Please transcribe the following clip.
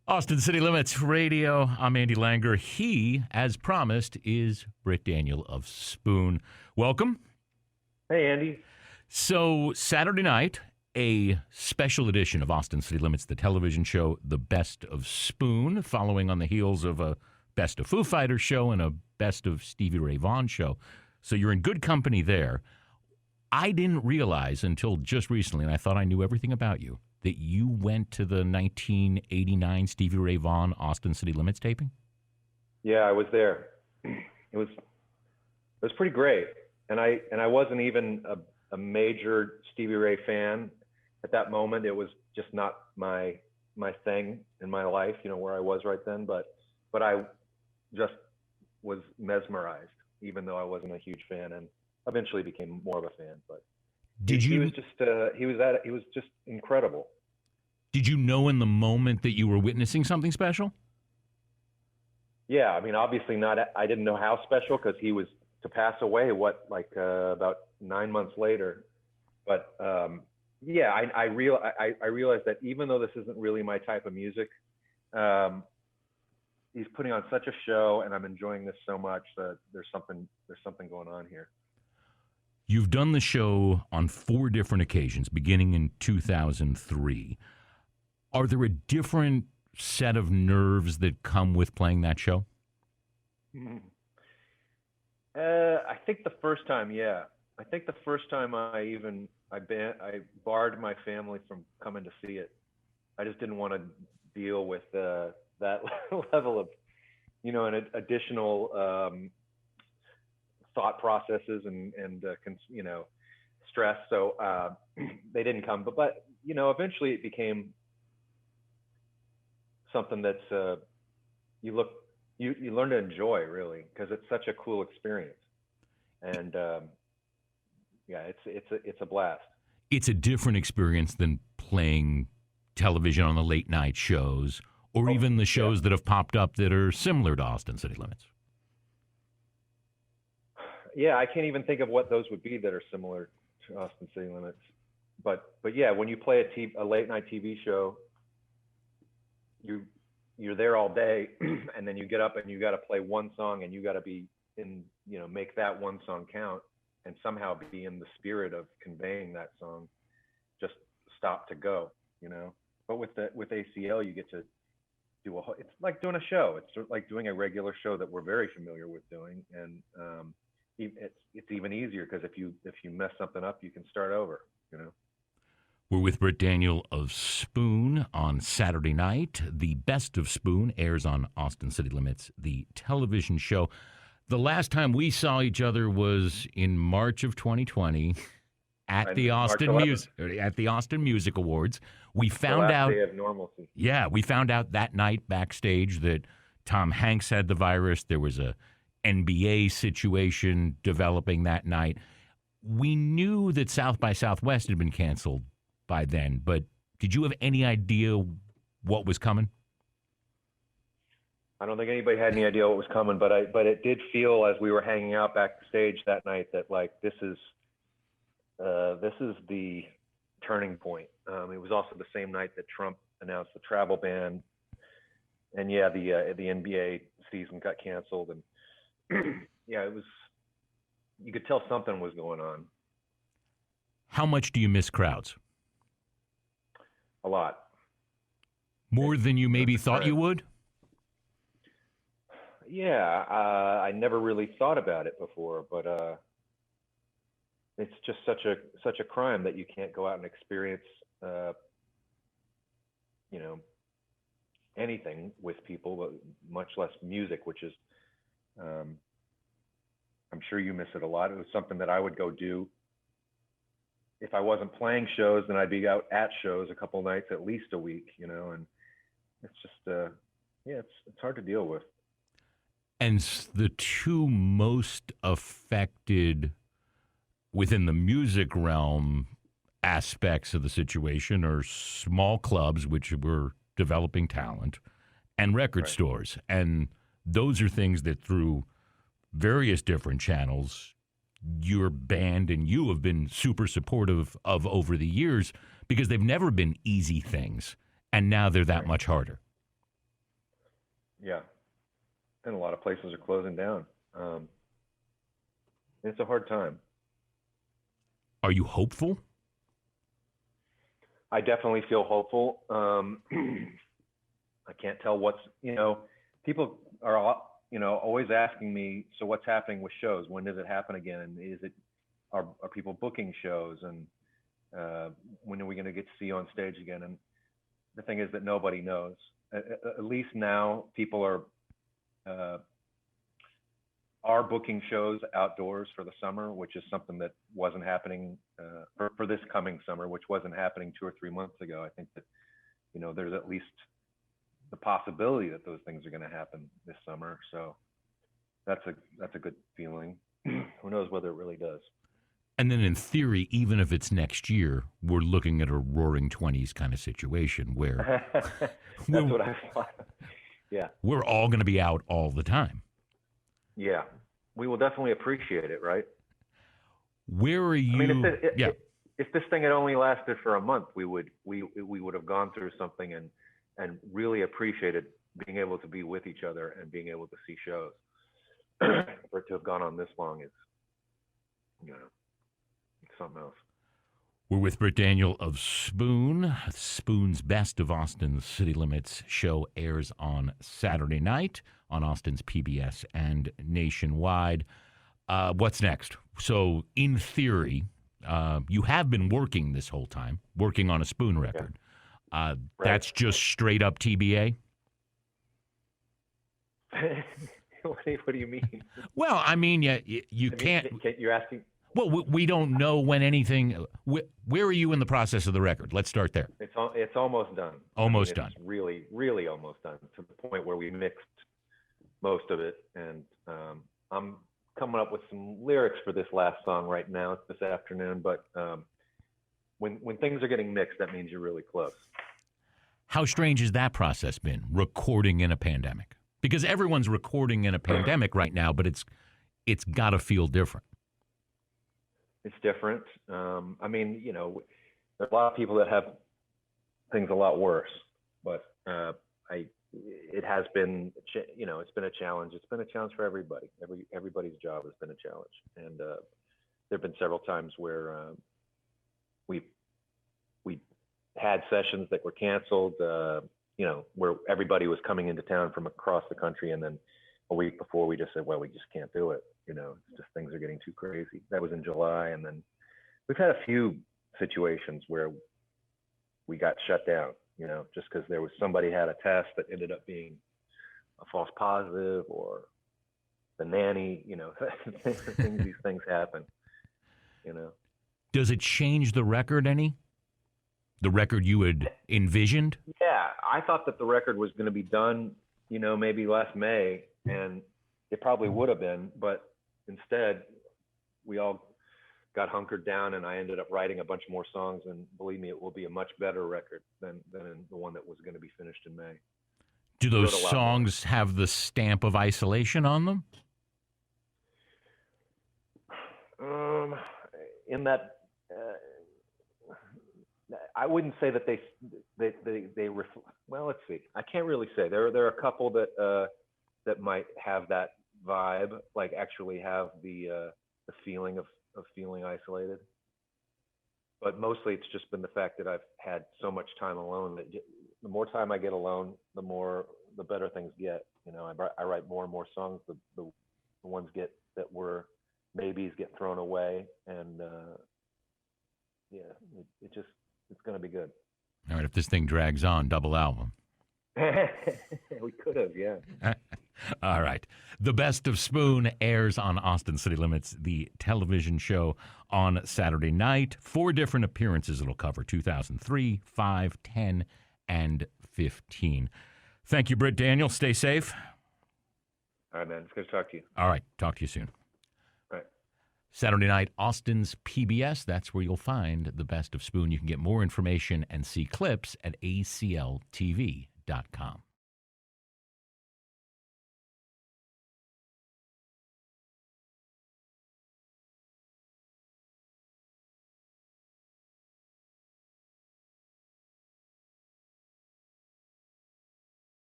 Austin City Limits Radio. I'm Andy Langer. He, as promised, is Britt Daniel of Spoon. Welcome. Hey, Andy. So, Saturday night, a special edition of Austin City Limits, the television show, The Best of Spoon, following on the heels of a Best of Foo Fighters show and a Best of Stevie Ray Vaughn show. So you're in good company there. I didn't realize until just recently, and I thought I knew everything about you, that you went to the 1989 Stevie Ray Vaughn Austin City Limits taping? Yeah, I was there. It was pretty great, and I wasn't even a major Stevie Ray fan at that moment. It was just not my thing in my life, where I was right then. But I just was mesmerized, even though I wasn't a huge fan, and eventually became more of a fan. But he was just incredible. Did you know in the moment that you were witnessing something special? Yeah, I mean, obviously not. I didn't know how special because he was to pass away. About 9 months later. But yeah, I realized that even though this isn't really my type of music, he's putting on such a show, and I'm enjoying this so much that there's something going on here. You've done the show on 4 different occasions, beginning in 2003. Are there a different set of nerves that come with playing that show? I think the first time, yeah. I think the first time I barred my family from coming to see it. I just didn't want to deal with that level of, an additional thought processes and stress. So they didn't come, but eventually it became something that's you learn to enjoy, really, because it's such a cool experience. And yeah, it's a blast. It's a different experience than playing television on the late night shows, or even the shows that have popped up that are similar to Austin City Limits. Yeah, I can't even think of what those would be that are similar to Austin City Limits. But yeah, when you play a late night TV show, you're there all day, and then you get up and you got to play one song, and you got to be in, make that one song count, and somehow be in the spirit of conveying that song, just stop to go, But with ACL, you get to do it's like doing a show. It's sort of like doing a regular show that we're very familiar with doing, and it's even easier because if you mess something up, you can start over. We're with Britt Daniel of Spoon on Saturday night. The Best of Spoon airs on Austin City Limits, the television show. The last time we saw each other was in March of 2020 at the Austin Music Awards. We found out day of normalcy. Yeah, we found out that night backstage that Tom Hanks had the virus. There was a NBA situation developing that night. We knew that South by Southwest had been canceled by then, but did you have any idea what was coming? I don't think anybody had any idea what was coming, but it did feel as we were hanging out backstage that night that this is the turning point. It was also the same night that Trump announced the travel ban, and yeah, the NBA season got canceled, and yeah, it was. You could tell something was going on. How much do you miss crowds? A lot. More than you maybe thought you would? Yeah, I never really thought about it before, but it's just such a crime that you can't go out and experience, anything with people, but much less music, which is, I'm sure you miss it a lot. It was something that I would go do. If I wasn't playing shows, then I'd be out at shows a couple nights, at least a week, and it's just, it's hard to deal with. And the two most affected within the music realm aspects of the situation are small clubs, which were developing talent, and record stores. And those are things that through various different channels, your band and you have been super supportive of over the years, because they've never been easy things. And now they're that much harder. Yeah. And a lot of places are closing down. It's a hard time. Are you hopeful? I definitely feel hopeful. I can't tell what's, people are, always asking me, so what's happening with shows? When does it happen again? And are people booking shows? And when are we going to get to see you on stage again? And the thing is that nobody knows. At least now people are booking shows outdoors for the summer, which is something that wasn't happening for this coming summer, which wasn't happening 2 or 3 months ago. I think that, there's at least the possibility that those things are going to happen this summer. So that's a good feeling. Who knows whether it really does. And then in theory, even if it's next year, we're looking at a roaring 20s kind of situation where that's what I thought. Yeah. We're all going to be out all the time. Yeah. We will definitely appreciate it, right? Where are you? I mean, if this thing had only lasted for a month, we would have gone through something and really appreciated being able to be with each other and being able to see shows. For it to have gone on this long is, it's something else. We're with Britt Daniel of Spoon. Spoon's Best of Austin City Limits show airs on Saturday night on Austin's PBS and nationwide. What's next? So, in theory, you have been working this whole time, working on a Spoon record. Right. That's just straight up TBA? What do you mean? Well, I mean, you can't. You're asking. Well, we don't know when anything. Where are you in the process of the record? Let's start there. It's almost done. Almost done. It's really, really almost done, to the point where we mixed most of it, and I'm coming up with some lyrics for this last song right now. It's this afternoon, but when things are getting mixed, that means you're really close. How strange has that process been, recording in a pandemic? Because everyone's recording in a pandemic right now, but it's got to feel different. It's different. I mean, there's a lot of people that have things a lot worse, but it has been, it's been a challenge. It's been a challenge for everybody. Everybody's job has been a challenge. And there've been several times where we had sessions that were canceled, where everybody was coming into town from across the country, and then a week before we just said, well, we just can't do it. It's just things are getting too crazy. That was in July. And then we've had a few situations where we got shut down, just because there was somebody had a test that ended up being a false positive, or the nanny, these things happen, Does it change the record any? The record you had envisioned? Yeah, I thought that the record was going to be done, maybe last May, and it probably would have been, but instead we all got hunkered down, and I ended up writing a bunch more songs, and believe me, it will be a much better record than the one that was going to be finished in May. Do those songs have the stamp of isolation on them? In that, I wouldn't say that they well, let's see. I can't really say. There are a couple that might have that vibe, like actually have the feeling of feeling isolated. But mostly it's just been the fact that I've had so much time alone that the more time I get alone, the better things get. I write more and more songs. The ones that were maybes get thrown away, and it's going to be good. All right, if this thing drags on, double album. We could have, yeah. All right. The Best of Spoon airs on Austin City Limits, the television show, on Saturday night. 4 different appearances it'll cover: 2003, 5, 10, and 15. Thank you, Britt Daniel. Stay safe. All right, man. It's good to talk to you. All right. Talk to you soon. All right. Saturday night, Austin's PBS. That's where you'll find The Best of Spoon. You can get more information and see clips at acltv.com.